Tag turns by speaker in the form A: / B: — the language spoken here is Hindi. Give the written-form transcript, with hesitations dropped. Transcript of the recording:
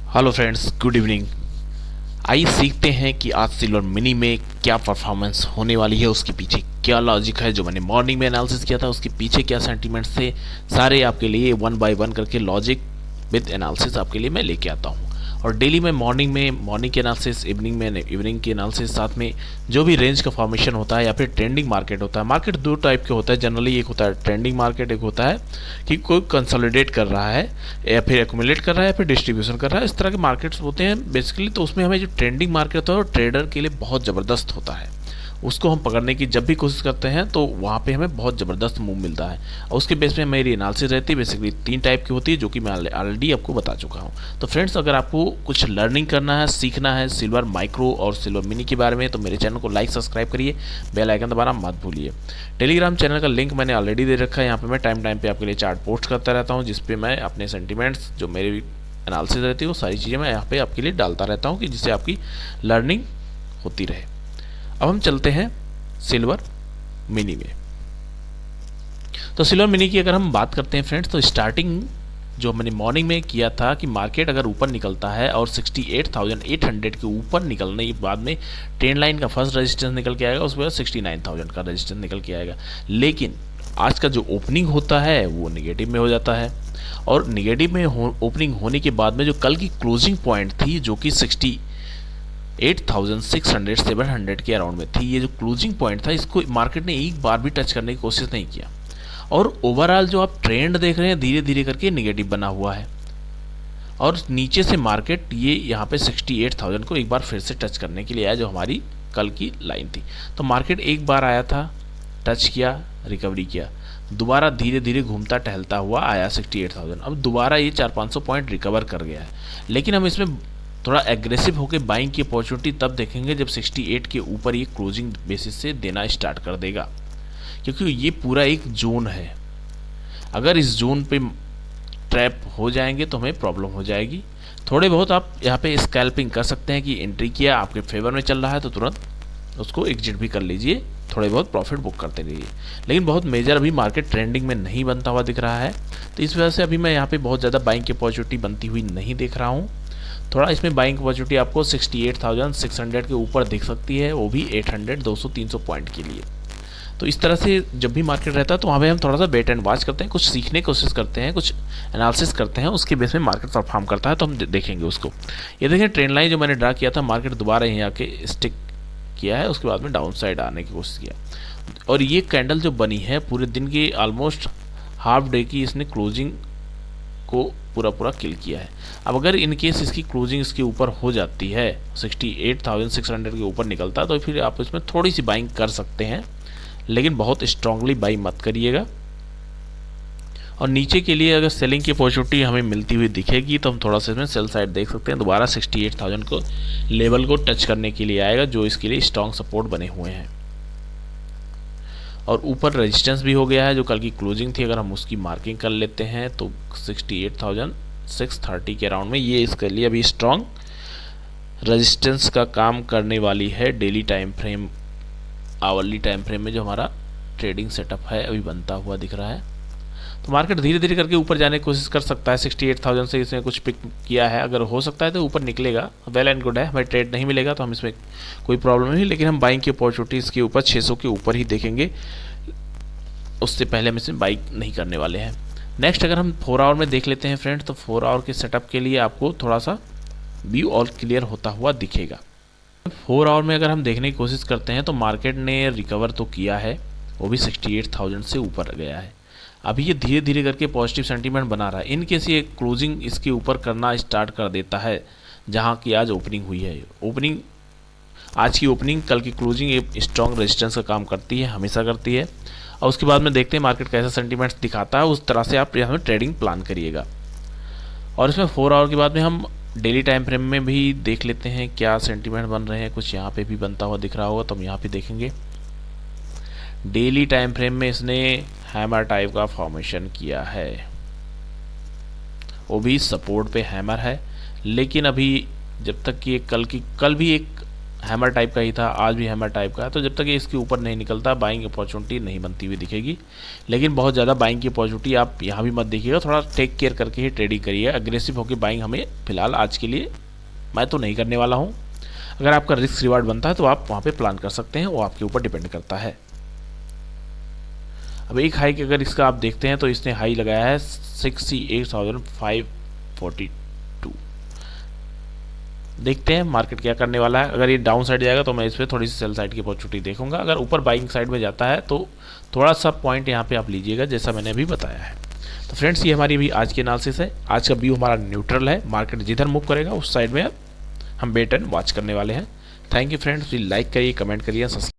A: Hello friends, good evening. आइए सीखते हैं कि आज सिल्वर मिनी में क्या परफॉर्मेंस होने वाली है, उसके पीछे क्या लॉजिक है। जो मैंने मॉर्निंग में एनालिसिस किया था उसके पीछे क्या सेंटीमेंट्स थे, सारे आपके लिए वन बाय वन करके लॉजिक विद एनालिसिस आपके लिए मैं लेके आता हूँ। और डेली में मॉर्निंग के एनालिसिस, इवनिंग के एनालिसिस, साथ में जो भी रेंज का फॉर्मेशन होता है या फिर ट्रेंडिंग मार्केट होता है। मार्केट दो टाइप के होता है जनरली, एक होता है ट्रेंडिंग मार्केट, एक होता है कि कोई कंसोलिडेट कर रहा है या फिर एक्यूमुलेट कर रहा है या फिर डिस्ट्रीब्यूशन कर रहा है। इस तरह के मार्केट्स होते हैं बेसिकली। तो उसमें हमें जो ट्रेंडिंग मार्केट होता है वो ट्रेडर के लिए बहुत ज़बरदस्त होता है। उसको हम पकड़ने की जब भी कोशिश करते हैं तो वहाँ पे हमें बहुत ज़बरदस्त मूव मिलता है। और उसके बेस में मेरी एनालिसिस रहती है। बेसिकली तीन टाइप की होती है जो कि मैं ऑलरेडी आपको बता चुका हूँ। तो फ्रेंड्स, अगर आपको कुछ लर्निंग करना है, सीखना है सिल्वर माइक्रो और सिल्वर मिनी के बारे में, तो मेरे चैनल को लाइक सब्सक्राइब करिए, बेल आइकन दबाना मत भूलिए। टेलीग्राम चैनल का लिंक मैंने ऑलरेडी दे रखा है। यहाँ पे मैं टाइम टाइम पे आपके लिए चार्ट पोस्ट करता रहता हूँ, जिसपे मैं अपने सेंटिमेंट्स, जो मेरी एनालिसिस रहती है, वो सारी चीज़ें मैं यहाँ पे आपके लिए डालता रहता हूँ कि जिससे आपकी लर्निंग होती रहे। अब हम चलते हैं सिल्वर मिनी में। तो सिल्वर मिनी की अगर हम बात करते हैं फ्रेंड्स, तो स्टार्टिंग जो मैंने मॉर्निंग में किया था कि मार्केट अगर ऊपर निकलता है और 68,800 के ऊपर निकलने के बाद में ट्रेंड लाइन का फर्स्ट रेजिस्टेंस निकल के आएगा, उसके बाद 69,000 का रेजिस्टेंस निकल के आएगा। लेकिन आज का जो ओपनिंग होता है वो निगेटिव में हो जाता है। और निगेटिव में ओपनिंग होने के बाद में जो कल की क्लोजिंग पॉइंट थी, जो कि 68,600 700 के अराउंड में थी, ये जो क्लोजिंग पॉइंट था, इसको मार्केट ने एक बार भी टच करने की कोशिश नहीं किया। और ओवरऑल जो आप ट्रेंड देख रहे हैं, धीरे धीरे करके निगेटिव बना हुआ है। और नीचे से मार्केट ये यहाँ पे 68,000 को एक बार फिर से टच करने के लिए आया, जो हमारी कल की लाइन थी। तो मार्केट एक बार आया था, टच किया, रिकवरी किया, दोबारा धीरे धीरे घूमता टहलता हुआ आया 68,000। अब दोबारा ये 400-500 पॉइंट रिकवर कर गया है। लेकिन हम इसमें थोड़ा एग्रेसिव होकर बाइंग की अपॉर्चुनिटी तब देखेंगे जब 68 के ऊपर ये क्लोजिंग बेसिस से देना स्टार्ट कर देगा, क्योंकि ये पूरा एक जोन है। अगर इस जोन पे ट्रैप हो जाएंगे तो हमें प्रॉब्लम हो जाएगी। थोड़े बहुत आप यहाँ पे स्कैल्पिंग कर सकते हैं कि एंट्री किया, आपके फेवर में चल रहा है तो तुरंत उसको एग्जिट भी कर लीजिए, थोड़े बहुत प्रॉफिट बुक करते रहिए। लेकिन बहुत मेजर अभी मार्केट ट्रेंडिंग में नहीं बनता हुआ दिख रहा है, तो इस वजह से अभी मैं यहाँ पे बहुत ज़्यादा बाइंग की अपॉर्चुनिटी बनती हुई नहीं देख रहा हूँ। थोड़ा इसमें बाइंग अपॉर्चुनिटी आपको 68,600 के ऊपर दिख सकती है, वो भी 800, 200, 300 पॉइंट के लिए। तो इस तरह से जब भी मार्केट रहता है तो वहाँ पे हम थोड़ा सा वेट एंड वॉच करते हैं, कुछ सीखने की कोशिश करते हैं, कुछ एनालिसिस करते हैं, उसके बेस में मार्केट परफॉर्म करता है तो हम देखेंगे उसको। ये देखें ट्रेंड लाइन जो मैंने ड्रा किया था, मार्केट दोबारा यहीं आके स्टिक किया है, उसके बाद में डाउन साइड आने की कोशिश किया। और ये कैंडल जो बनी है पूरे दिन की ऑलमोस्ट हाफ डे की, इसने क्लोजिंग को पूरा पूरा किल किया है। अब अगर इन केस इसकी क्लोजिंग इसके ऊपर हो जाती है, 68,600 के ऊपर निकलता है, तो फिर आप इसमें थोड़ी सी बाइंग कर सकते हैं, लेकिन बहुत स्ट्रांगली बाई मत करिएगा। और नीचे के लिए अगर सेलिंग की अपॉर्चुनिटी हमें मिलती हुई दिखेगी तो हम थोड़ा सा इसमें सेल साइड देख सकते हैं। दोबारा 68,000 को लेवल को टच करने के लिए आएगा, जो इसके लिए स्ट्रांग सपोर्ट बने हुए हैं। और ऊपर रेजिस्टेंस भी हो गया है, जो कल की क्लोजिंग थी, अगर हम उसकी मार्किंग कर लेते हैं तो 68,630 के अराउंड में ये इसके लिए अभी स्ट्रांग रेजिस्टेंस का काम करने वाली है। Daily time frame, hourly time frame में जो हमारा ट्रेडिंग सेटअप है अभी बनता हुआ दिख रहा है। तो मार्केट धीरे धीरे करके ऊपर जाने की कोशिश कर सकता है। 68,000 से इसने कुछ पिक किया है, अगर हो सकता है तो ऊपर निकलेगा, वेल एंड गुड है। हमें ट्रेड नहीं मिलेगा तो हम इसमें कोई प्रॉब्लम नहीं, लेकिन हम बाइंग की अपॉर्चुनिटीज़ के ऊपर 600 के ऊपर ही देखेंगे, उससे पहले हम इसमें बाइंग नहीं करने वाले हैं। नेक्स्ट अगर हम 4 आवर में देख लेते हैं फ्रेंड्स, तो 4 आवर के सेटअप के लिए आपको थोड़ा सा व्यू ऑल क्लियर होता हुआ दिखेगा। 4 आवर में अगर हम देखने की कोशिश करते हैं तो मार्केट ने रिकवर तो किया है, वो भी 68,000 से ऊपर गया है। अभी ये धीरे धीरे करके पॉजिटिव सेंटीमेंट बना रहा है। इन केस ये क्लोजिंग इसके ऊपर करना स्टार्ट कर देता है, जहाँ की आज ओपनिंग हुई है, आज की ओपनिंग कल की क्लोजिंग एक स्ट्रॉन्ग रेजिस्टेंस का काम करती है, हमेशा करती है। और उसके बाद में देखते हैं मार्केट कैसा सेंटीमेंट्स दिखाता है, उस तरह से आप यहाँ ट्रेडिंग प्लान करिएगा। और इसमें 4 आवर के बाद में हम डेली टाइम फ्रेम में भी देख लेते हैं क्या सेंटीमेंट बन रहे हैं। कुछ यहाँ पे भी बनता हुआ दिख रहा होगा तो हम यहाँ पे देखेंगे। डेली टाइम फ्रेम में इसने हैमर टाइप का फॉर्मेशन किया है, वो भी सपोर्ट पे हैमर है। लेकिन अभी जब तक कि कल भी एक हैमर टाइप का ही था, आज भी हैमर टाइप का है। तो जब तक ये इसके ऊपर नहीं निकलता बाइंग अपॉर्चुनिटी नहीं बनती हुई दिखेगी। लेकिन बहुत ज़्यादा बाइंग की अपॉर्चुनिटी आप यहाँ भी मत देखिएगा, थोड़ा टेक केयर करके ही ट्रेडिंग करिए। अग्रेसिव होकर बाइंग हमें फिलहाल आज के लिए मैं तो नहीं करने वाला हूँ। अगर आपका रिस्क रिवार्ड बनता है तो आप वहाँ पे प्लान कर सकते हैं, वो आपके ऊपर डिपेंड करता है। अब एक हाई की अगर इसका आप देखते हैं तो इसने हाई लगाया है 68,542। देखते हैं मार्केट क्या करने वाला है। अगर ये डाउन साइड जाएगा तो मैं इस पर थोड़ी सी सेल साइड की अपॉर्चुनिटी देखूंगा। अगर ऊपर बाइंग साइड में जाता है तो थोड़ा सा पॉइंट यहाँ पे आप लीजिएगा, जैसा मैंने अभी बताया है। तो फ्रेंड्स, ये हमारी भी आज की एनालिसिस है। आज का व्यू हमारा न्यूट्रल है, मार्केट जिधर मूव करेगा उस साइड में हम वेट एंड वॉच करने वाले हैं। थैंक यू फ्रेंड्स, लाइक करिए, कमेंट करिए, सब्सक्राइब